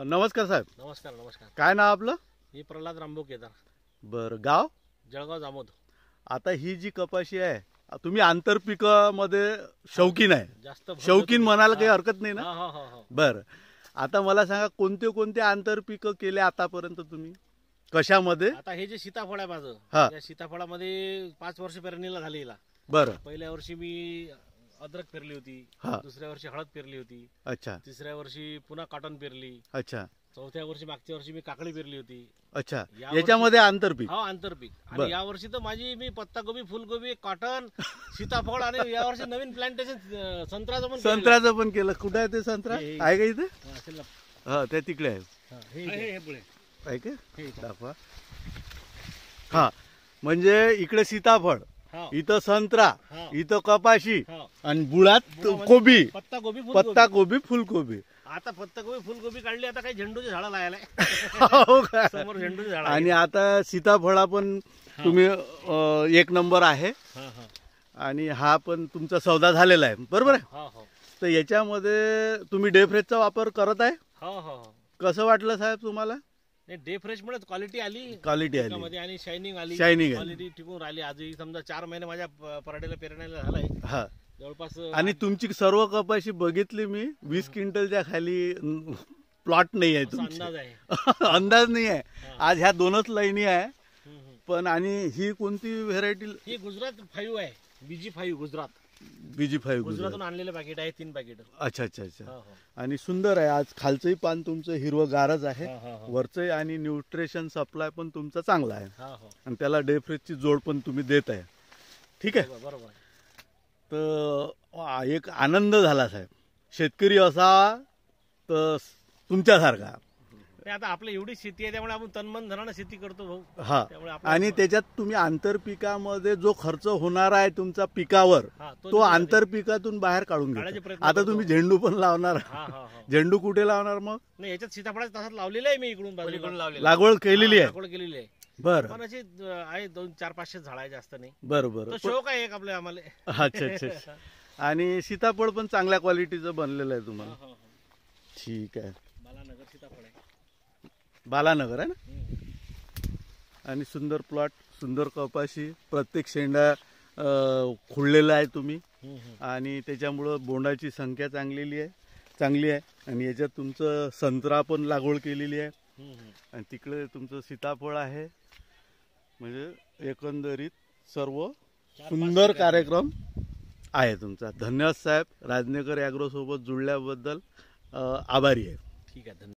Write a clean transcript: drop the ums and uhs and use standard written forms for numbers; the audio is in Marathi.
नमस्कार साहेब. नमस्कार नमस्कार. काय नाव आपलं? मी प्रल्हाद रामभाऊ केदार. बरं, गाव? जळगाव जामोद. आता ही जी कपाशी आहे, तुम्ही आंतरपिकामध्ये शौकीन आहे. जास्त शौकीन म्हणायला काही हरकत नाही ना? हा हा हा हा. बरं, आता मला सांगा कोणते कोणते आंतरपिकं केले आतापर्यंत तुम्ही, कशामध्ये? आता हे जे सीताफळ आहे माझं, हा. या सीताफळामध्ये 5 वर्ष पेरणीला झाली हिला. बरं. पहिल्या वर्षी मी अद्रक पेरली होती, हा. दुसऱ्या वर्षी हळद पेरली होती, अच्छा तिसऱ्या वर्षी पुन्हा कॉटन पेरली, अच्छा चौथ्या वर्षी मागच्या वर्षी मी काकडी पेरली होती. अच्छा. यावर्षी- याच्यामध्ये आंतरपीक? हा, आंतरपीक. बरं. आणि या वर्षी तर माझी मी पत्ताकोबी, फुलकोबी, कॉटन, सीताफळ आणि या वर्षी नवीन प्लांटेशन संत्र्याचं पण केलेलं आहे. संत्र्याचं पण केलं. कुठं आहे ते संत्रा? हे- आहे का इथे? हा, असेल ना. हा, ते तिकडे आहे. हा, हे पुढे. आहे का? हे इथं. दाखवा. हा, म्हणजे इकडे सीताफळ, हा. इथं संत्रा, हा. इथं कपाशी हा. आणि बुळात बुळामध्ये कोबी, पत्ताकोबी, पत्ता कोबी, फुलकोबी. आता पत्ताकोबी फुलकोबी काढली, आता काही झेंडूची झाडं लायला हो का? समोर झेंडूची झाड आणि आता सीताफळा पण तुम्ही एक नंबर आहे. आणि हा पण तुमचा सौदा झालेला आहे, बरोबर आहे? तर याच्यामध्ये तुम्ही डेफ्रेशचा वापर करत आहे. कसं वाटलं साहेब तुम्हाला? डे फ्रेश मुळे क्वालिटी आली, क्वालिटी आली पिकामध्ये आणि शायनिंग आली, शायनिंग आली. क्वालिटी टिकून राहिली. आजही समजा 4 महिने माझ्या पराठीला पेरण्याला झालाय हा. जवळपास. आणि तुमची सर्व कपाशी बघितली मी, 20 क्विंटलच्या खाली प्लॉट नाही आहे असा तुमची. अंदाज आहे. अंदाज नाही आहे. हा. आज ह्या 2च लाईनी आहे. हम्म. पण आणि ही कोणती व्हेरायटी? ही गुजरात 5 आहे, BG5 गुजरात. BG5 गुजरातून आणलेले पॅकेट आहे, 3 पॅकेट. अच्छा अच्छा अच्छा. आणि सुंदर आहे. आज खालचंही पान तुमचं हिरवगारच आहे, हा. वरचंही. आणि न्यूट्रिशन सप्लाय पण तुमचा चांगला आहे. हा. आणि त्याला डेफ्रेशची जोड पण तुम्ही देत आहे. ठीक आहे. बरोबर आहे. तर एक आनंद झाला साहेब. शेतकरी असा तर तुमच्यासारखा. नाही, आता आपल्या एवढी शेती आहे त्यामुळे आपण तनमन धनानं शेती करतो भाऊ. हा. त्यामुळे आणि त्याच्यात तुम्ही आंतरपिकामध्ये जो खर्च होणार आहे तुमचा पिकावर, हा, तो आंतरपिकातून बाहेर काढून काढायचे घ्या. प्रयत्न आता करतो. तुम्ही झेंडू पण लावणार. हा. झेंडू कुठे लावणार मग? नाही, याच्यात सीताफळाच्या तासात लावलेलं आहे मी, इकडून लागवड केलेली आहे. लागवड केलेली आहे. बरं पण अशी आहे 200-400-500 झाड आहे, जास्त नाही. बरं बरं. तो शौक आहे एक आपल्या आम्हाला. अच्छा अच्छा अच्छा. आणि सीताफळ पण चांगल्या क्वालिटीचं बनलेलं आहे तुम्हाला. ठीक आहे. बालानगर सीताफळ आहे. बालानगर आहे ना. आणि सुंदर प्लॉट, सुंदर कपाशी, प्रत्येक शेंडा खुळलेला आहे तुम्ही. आणि त्याच्यामुळं बोंडाची संख्या चांगली आहे. आणि याच्यात तुमचं संत्रा पण लागवड केलेली आहे. आणि तिकडे तुमचं सीताफळ आहे. म्हणजे एकंदरीत सर्व सुंदर कार्यक्रम आहे तुमचा. धन्यवाद साहेब. राजनेकर ॲग्रो सोबत जुळल्याबद्दल आभारी आहे. ठीक आहे, धन्यवाद.